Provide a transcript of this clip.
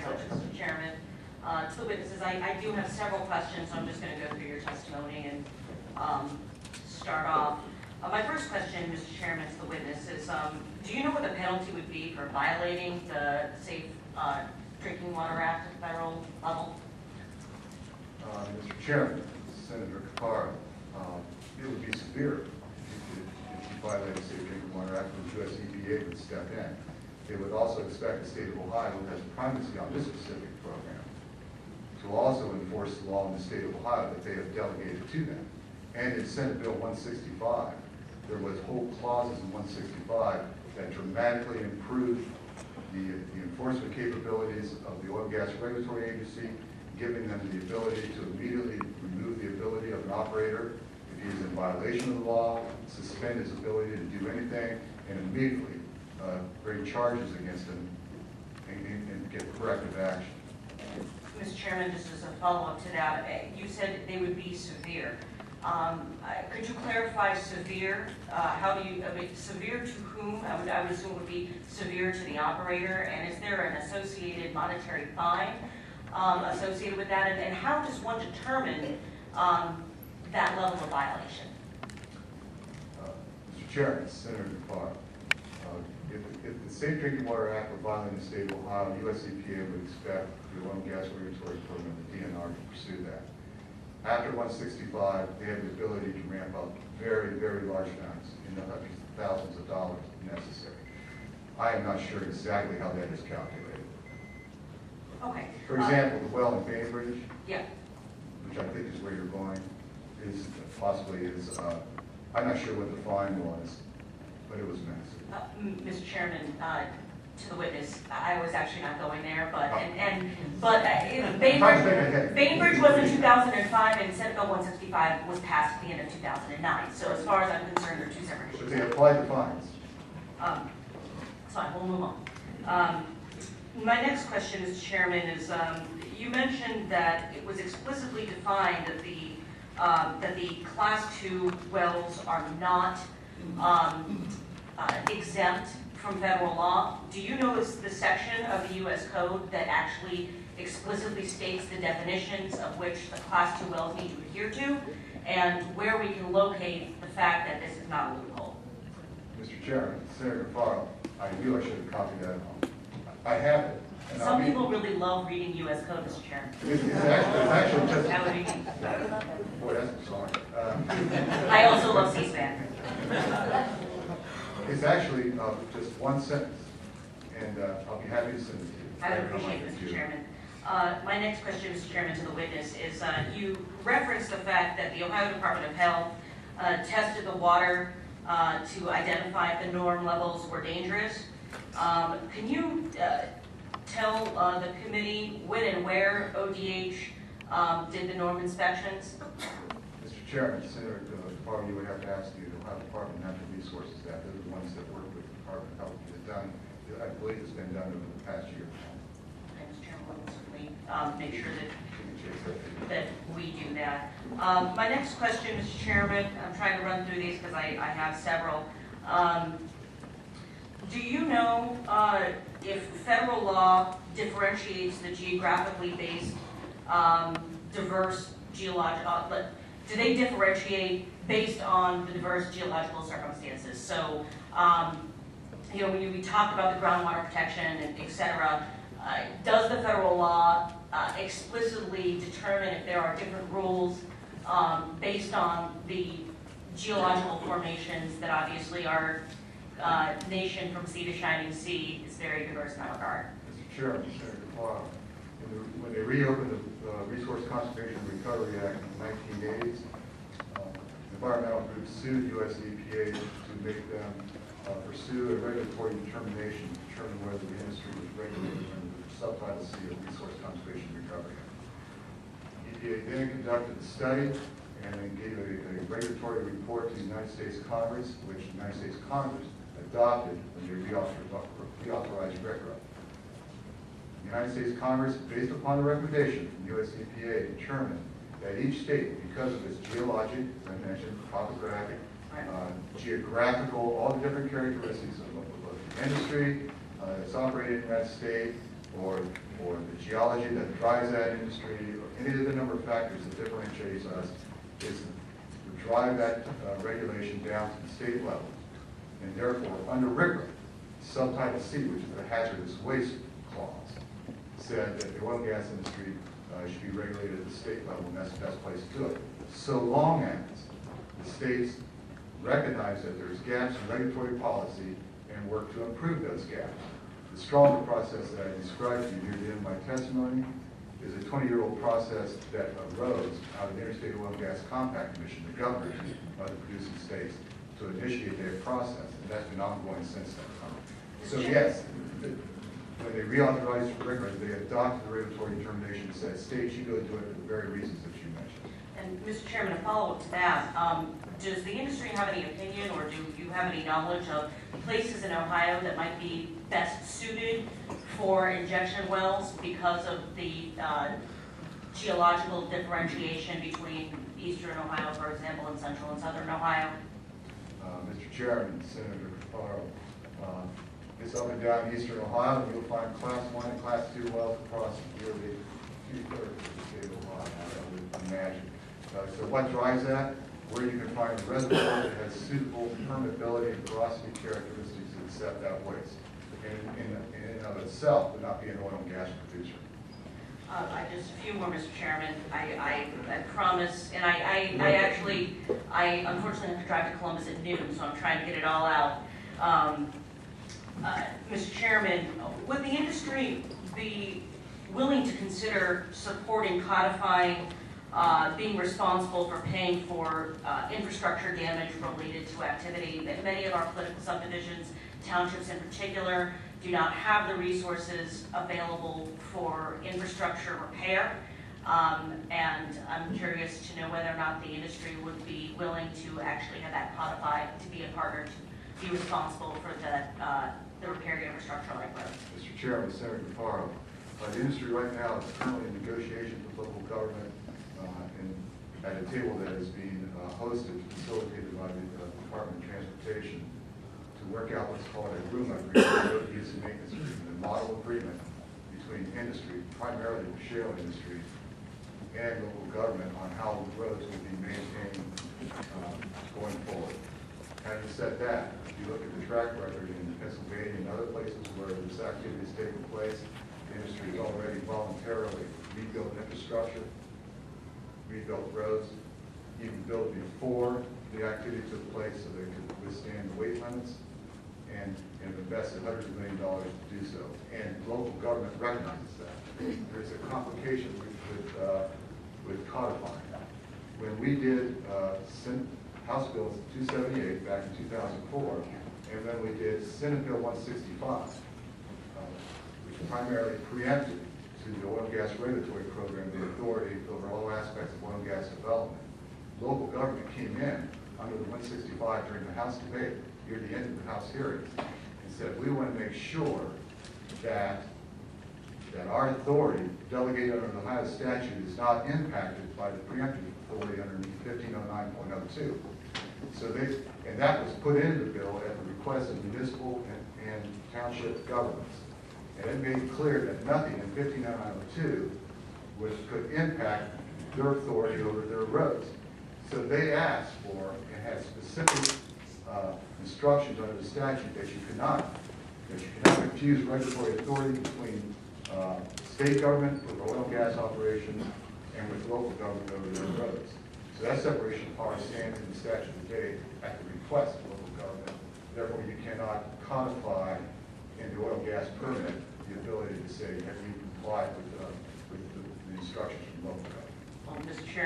much, Mr. Chairman. To the witnesses, I do have several questions, so I'm just going to go through your testimony and start off. My first question, Mr. Chairman, to the witness is, do you know what the penalty would be for violating the Safe Drinking Water Act at the federal level? Mr. Chairman, Senator Caparo, it would be severe if you violate the Safe Drinking Water Act, and the U.S. EPA would step in. They would also expect the state of Ohio, who has primacy on this specific program, to also enforce the law in the state of Ohio that they have delegated to them. And in Senate Bill 165, there was whole clauses in 165 that dramatically improved the enforcement capabilities of the Oil and Gas Regulatory Agency, giving them the ability to immediately remove the ability of an operator if he is in violation of the law, suspend his ability to do anything, and immediately bring charges against him and get corrective action. Mr. Chairman, just as a follow-up to that, you said they would be severe. Could you clarify severe? How do you, severe to whom? I would assume would be severe to the operator. And is there an associated monetary fine associated with that? And how does one determine that level of violation? Mr. Chairman, Senator Caparo, if the Safe Drinking Water Act were violating the state of Ohio, the U.S. EPA would expect the Oil and Gas Regulatory Program, the DNR, to pursue that. After 165, they have the ability to ramp up very, very large amounts in the hundreds of thousands of dollars necessary. I am not sure exactly how that is calculated. Okay. For example, the well in Bainbridge, yeah, which I think is where you're going, is possibly I'm not sure what the fine was, but it was massive. Mr. Chairman, to the witness, I was actually not going there, but Bainbridge was in 2005, and Senate Bill 165 was passed at the end of 2009. So as far as I'm concerned, they're two separate issues. But they applied the fines. So I will move on. My next question, Mr. Chairman, is you mentioned that it was explicitly defined that the Class 2 wells are not exempt from federal law. Do you know the section of the U.S. Code that actually explicitly states the definitions of which the Class 2 wells need to adhere to, and where we can locate the fact that this is not a loophole? Mr. Chairman, Senator Caparo, I knew I should have copied that home. I have it. And some people really love reading U.S. Code, Mr. Chairman. It's actually just... That would be me. Boy, that's a song. I also love C-SPAN. It's actually just one sentence, and I'll be happy to send it to you. I would appreciate it, Mr. Chairman. My next question, Mr. Chairman, to the witness is you referenced the fact that the Ohio Department of Health tested the water to identify if the norm levels were dangerous. Can you tell the committee when and where ODH did the norm inspections? Mr. Chairman, Senator Caparo, you would have to ask the Ohio Department of Natural Resources that. They're the ones that work with the Department of Health to get it done. I believe it's been done over the past year. Okay, Mr. Chairman, we'll certainly make sure that we do that. My next question, Mr. Chairman, I'm trying to run through these because I have several. Do you know if federal law differentiates the geographically based diverse geological, do they differentiate based on the diverse geological circumstances? So, you know, when we talked about the groundwater protection and et cetera, does the federal law explicitly determine if there are different rules based on the geological formations that obviously our nation from sea to shining sea is very diverse in that regard? Mr. Chairman, Senator Caparo, when they reopened the Resource Conservation and Recovery Act in the 1980s, environmental groups sued U.S. EPA to make them pursue a regulatory determination to determine whether the industry was regulated under the subtitle C of Resource Conservation and Recovery Act. EPA then conducted a study and then gave a regulatory report to the United States Congress, which the United States Congress adopted when they reauthorized RCRA. The United States Congress, based upon the recommendation from US EPA, determined that each state, because of its geologic, as I mentioned, topographic, geographical, all the different characteristics of both the industry, that's operated in that state, or the geology that drives that industry, or any of the number of factors that differentiates us, is to drive that regulation down to the state level. And therefore, under RCRA, subtitle C, which is the hazardous waste clause, said that the oil and gas industry should be regulated at the state level, and that's the best place to do it. So long as the states recognize that there's gaps in regulatory policy and work to improve those gaps. The stronger process that I described to you near the end of my testimony is a 20-year-old process that arose out of the Interstate Oil and Gas Compact Commission, the governors of the producing states, to initiate their process, and that's been ongoing since that time. So yes, when they reauthorized RCRA, they adopted the regulatory determination and said, states, you go do it for the very reasons that you mentioned. And Mr. Chairman, a follow-up to that, does the industry have any opinion, or do you have any knowledge of places in Ohio that might be best suited for injection wells because of the geological differentiation between eastern Ohio, for example, and central and southern Ohio? Mr. Chairman, Senator Caparo, it's up and down eastern Ohio, and you'll find Class 1 and Class 2 wells across nearly 2/3 of the state of Ohio, I would imagine. So what drives that? Where you can find a reservoir that has suitable permeability and porosity characteristics to accept that waste. In and of itself, would not be an oil and gas producer. Just a few more, Mr. Chairman. I promise, and I unfortunately have to drive to Columbus at noon, so I'm trying to get it all out. Mr. Chairman, would the industry be willing to consider supporting codifying being responsible for paying for infrastructure damage related to activity? That many of our political subdivisions, townships in particular, do not have the resources available for infrastructure repair. And I'm curious to know whether or not the industry would be willing to actually have that codified, to be a partner, to be responsible for the repair of infrastructure like roads. Mr. Chairman, Senator Caparo, the industry right now is currently in negotiations with local government at a table that is being hosted, facilitated by the Department of Transportation, to work out what's called a RUMA agreement, road use and maintenance agreement, a model agreement between industry, primarily the shale industry, and local government on how roads will be maintained going forward. Having said that, if you look at the track record in Pennsylvania and other places where this activity is taking place, the industry has already voluntarily rebuilt infrastructure, rebuilt roads, even built before the activity took place so they could withstand the weight limits, and invested hundreds of millions of dollars to do so. And local government recognizes that. There's a complication with codifying that. When we did House Bill 278 back in 2004, and when we did Senate Bill 165, which primarily preempted to the oil and gas regulatory program the authority over all aspects of oil and gas development, local government came in under the 165 during the House debate, near the end of the House hearings, and said, we want to make sure that our authority delegated under the Ohio statute is not impacted by the preemptive authority under 1509.02. So and that was put into the bill at the request of municipal and township governments. And it made clear that nothing in 1509.02 could impact their authority over their roads. So they asked for and had specific instructions under the statute that you cannot confuse regulatory authority between state government with oil and gas operations and with local government over their roads. So that separation of powers stands in the statute today at the request of local government. Therefore, you cannot codify in the oil and gas permit the ability to say, have you complied with the instructions from local government? Well, Mr. Chairman,